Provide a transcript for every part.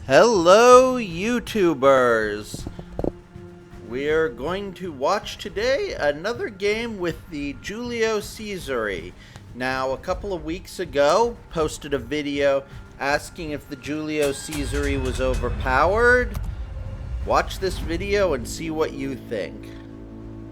Hello, YouTubers! We're going to watch today another game with the Giulio Cesare. Now, a couple of weeks ago, posted a video asking if the Giulio Cesare was overpowered. Watch this video and see what you think.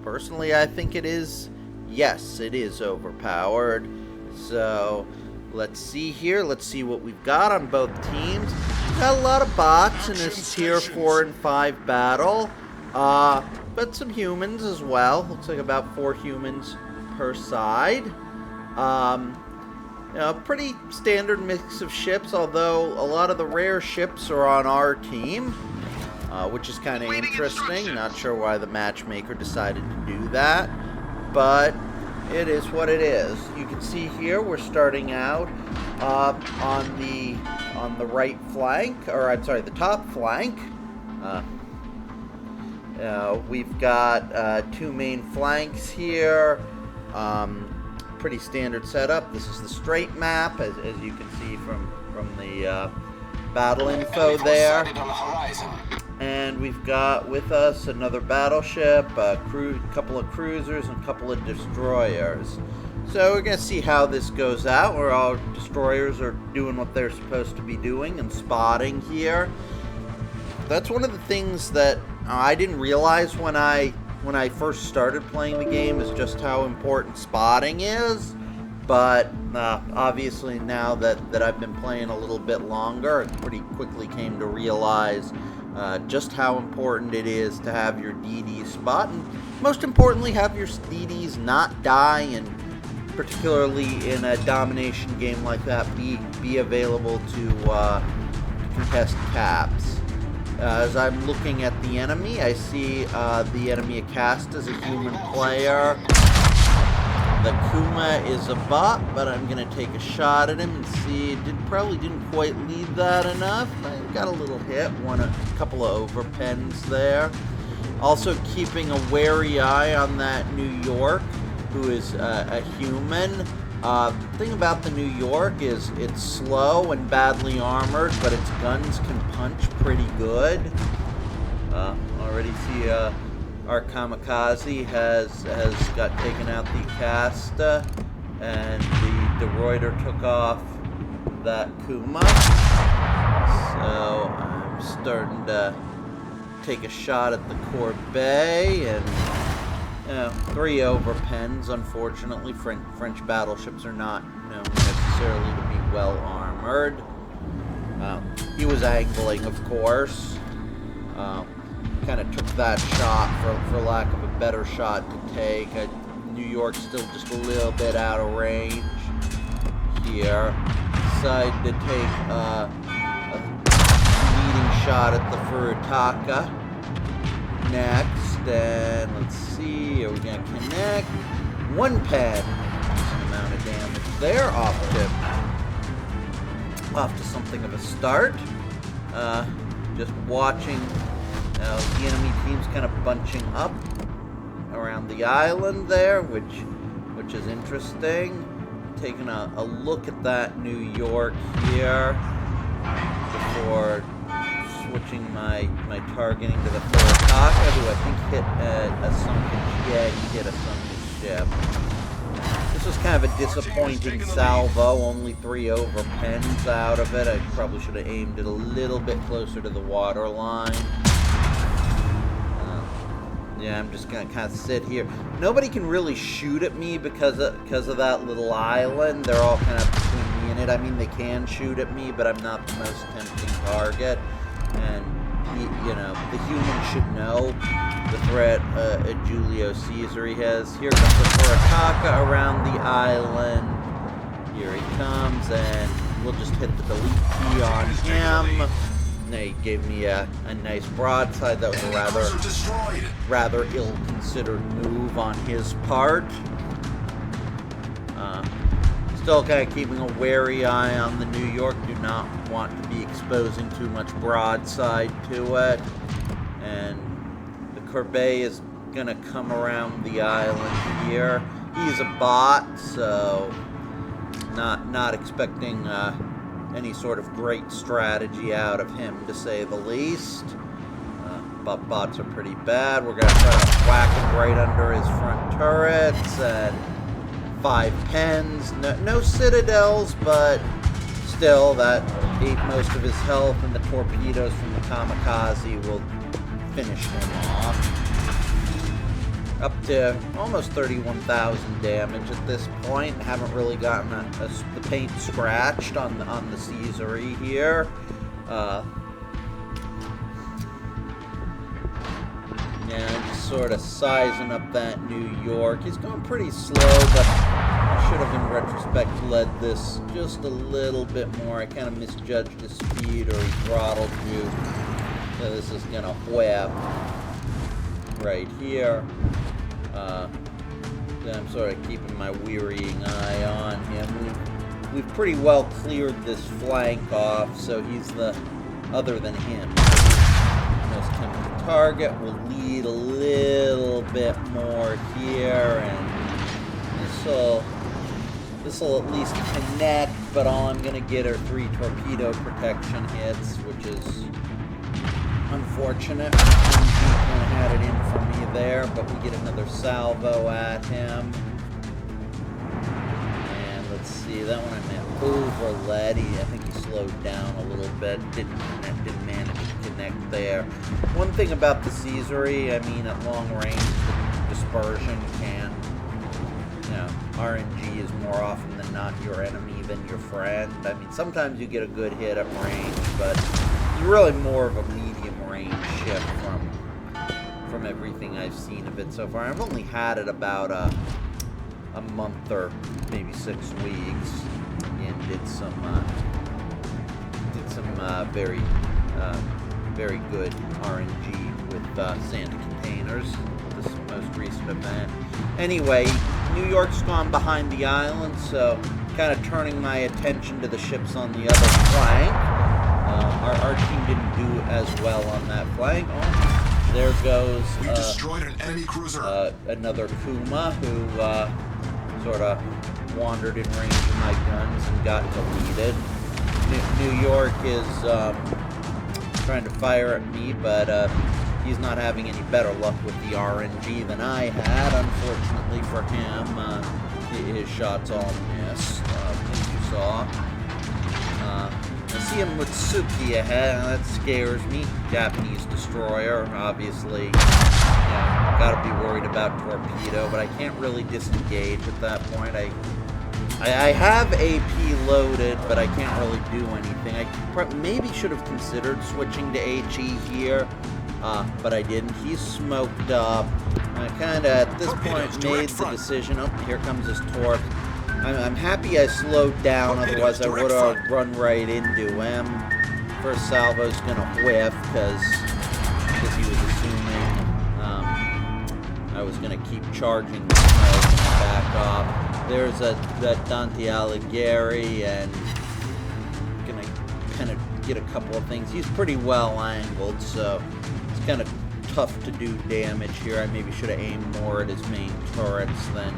Personally, I think it is. Yes, it is overpowered. So, let's see here. Let's see what we've got on both teams. Got a lot of bots in this tier 4 and 5 battle, but some humans as well. Looks like about 4 humans per side. Pretty standard mix of ships, although a lot of the rare ships are on our team, which is kind of interesting. Not sure why the matchmaker decided to do that, but it is what it is. You can see here we're starting out on the right flank, or I'm sorry, the top flank. We've got 2 main flanks here. Pretty standard setup. This is the straight map, as you can see from the battle info there. And we've got with us another battleship, a couple of cruisers, and a couple of destroyers. So we're going to see how this goes out, where all destroyers are doing what they're supposed to be doing and spotting here. That's one of the things that I didn't realize when I first started playing the game, is just how important spotting is. But obviously now that I've been playing a little bit longer, I pretty quickly came to realize just how important it is to have your DDs spot, and most importantly have your DDs not die, and particularly in a domination game like that, be available to contest caps. As I'm looking at the enemy, I see the enemy cast as a human player. The Kuma is a bot, but I'm going to take a shot at him and see. Probably didn't quite lead that enough. I got a little hit, a couple of overpens there. Also keeping a wary eye on that New York, who is a human. The thing about the New York is it's slow and badly armored, but its guns can punch pretty good. Already see our kamikaze has got taken out the Casta, and the Reuter took off that Kuma. So I'm starting to take a shot at the Corbeil, and 3 overpens. Unfortunately, French battleships are not known necessarily to be well armored. He was angling, of course. Kind of took that shot for lack of a better shot to take. New York's still just a little bit out of range here. Decided to take a leading shot at the Furutaka next, and let's see, are we going to connect? 1 pen. Decent amount of damage there, off to something of a start. Just watching the enemy team's kind of bunching up around the island there, which is interesting. Taking a look at that New York here before switching my targeting to the Furutaka, who I think hit a sunken, yeah, he hit a sunken ship. This was kind of a disappointing salvo, only 3 overpens out of it. I probably should have aimed it a little bit closer to the water line. Yeah, I'm just gonna kind of sit here. Nobody can really shoot at me because of that little island. They're all kind of between me and it. I mean, they can shoot at me, but I'm not the most tempting target. And the human should know the threat Giulio Cesare has. Here comes the Furutaka around the island. Here he comes, and we'll just hit the delete key on him. He gave me a nice broadside. That was a rather ill-considered move on his part. Still kind of keeping a wary eye on the New York. Do not want to be exposing too much broadside to it. And the Corbeil is going to come around the island here. He's a bot, so not expecting any sort of great strategy out of him, to say the least. But bots are pretty bad. We're going to try to whack him right under his front turrets, and 5 pens. No citadels, but still, that ate most of his health, and the torpedoes from the kamikaze will finish him off. Up to almost 31,000 damage at this point. Haven't really gotten the paint scratched on the Cesare here. Yeah, just sort of sizing up that New York. He's going pretty slow, but I should have, in retrospect, led this just a little bit more. I kind of misjudged his speed, or he throttled you. So this is going to whip right here. I'm sort of keeping my wearying eye on him. We've pretty well cleared this flank off, so he's the, other than him, most tempting target. We'll lead a little bit more here, and this'll at least connect, but all I'm gonna get are 3 torpedo protection hits, which is unfortunate. He kind of had it in for me there, but we get another salvo at him. And let's see, that one I meant overled. I think he slowed down a little bit. Didn't manage to connect there. One thing about the Cesare, I mean, at long range, the dispersion can, RNG is more often than not your enemy than your friend. I mean, sometimes you get a good hit at range, but you're really more of a medium range ship from everything I've seen of it so far. I've only had it about a month or maybe 6 weeks, and did some very good RNG with Santa containers. This most recent event. Anyway, New York's gone behind the island, so kind of turning my attention to the ships on the other flank. Our team didn't do as well on that flank. Oh, there goes we destroyed an enemy cruiser. Another Kuma who sort of wandered in range of my guns and got deleted. New York is trying to fire at me, but he's not having any better luck with the RNG than I had. Unfortunately for him, his shots all missed, as you saw. I see him with Suki ahead, and that scares me. Japanese destroyer, obviously. Gotta be worried about torpedo, but I can't really disengage at that point. I have AP loaded, but I can't really do anything. I maybe should have considered switching to HE here, but I didn't. He's smoked up. I kind of, at this point, made the decision. Oh, here comes his torp. I'm happy I slowed down, otherwise I would have run right into him. First salvo's going to whiff, because he was assuming I was going to keep charging the smoke and back off. There's that Dante Alighieri, and going to kind of get a couple of things. He's pretty well angled, so it's kind of tough to do damage here. I maybe should have aimed more at his main turrets than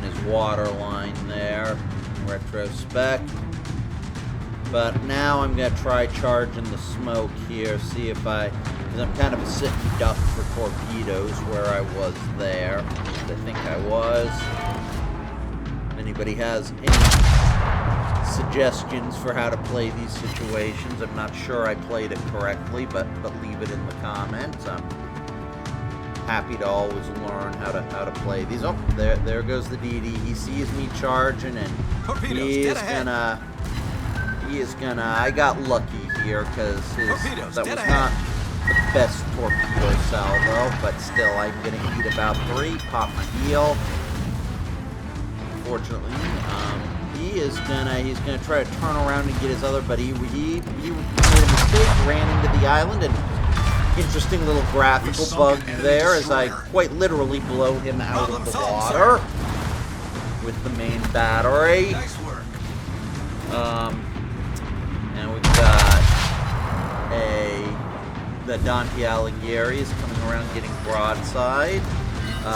his water line there, in retrospect. But now I'm going to try charging the smoke here, see if because I'm kind of a sitting duck for torpedoes where I was there. I think I was. If anybody has any suggestions for how to play these situations, I'm not sure I played it correctly, but leave it in the comments. I'm happy to always learn how to play these. Oh, there goes the DD. He sees me charging, and he is gonna. I got lucky here because that was not the best torpedo salvo, but still I'm gonna eat about 3. Pop my heel. Unfortunately, he's gonna try to turn around and get his other, but he made a mistake, ran into the island, and interesting little graphical bug there as I quite literally blow him out of the water with the main battery. Nice work. And we've got the Dante Alighieri is coming around getting broadside.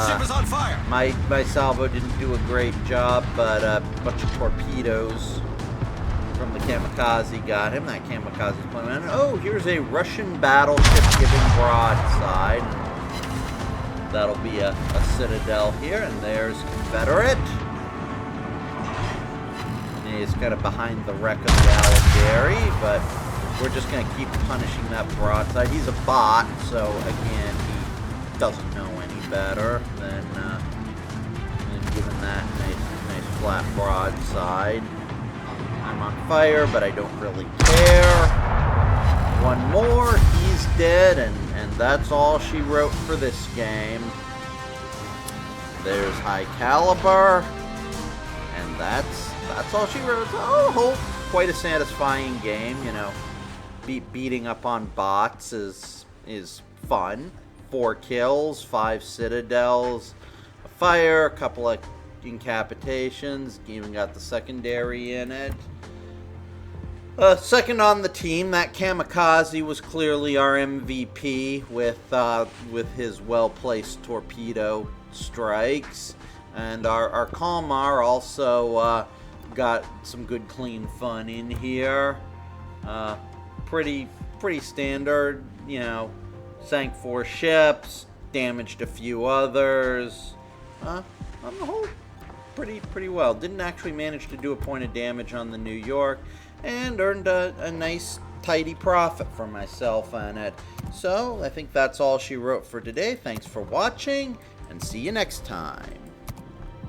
Ship is on fire. My salvo didn't do a great job, but a bunch of torpedoes from the Kamikaze got him. That Kamikaze's playing around. Oh, here's a Russian battleship giving broadside. That'll be a Citadel here, and there's Confederate. And he's kind of behind the wreck of the Allegary, but we're just going to keep punishing that broadside. He's a bot, so again, he doesn't know any better than giving that nice flat broadside. I'm on fire, but I don't really care. One more, he's dead, and that's all she wrote for this game. There's High Caliber, and that's all she wrote. Oh, quite a satisfying game, you know. Beating up on bots is fun. 4 kills, 5 citadels, a fire, a couple of incapitations, even got the secondary in it. Second on the team, that Kamikaze was clearly our MVP with his well-placed torpedo strikes, and our Kalmar also got some good clean fun in here. Pretty standard, you know. Sank 4 ships, damaged a few others. On the whole, pretty well. Didn't actually manage to do a point of damage on the New York, and earned a nice tidy profit for myself on it. So I think that's all she wrote for today. Thanks for watching, and see you next time.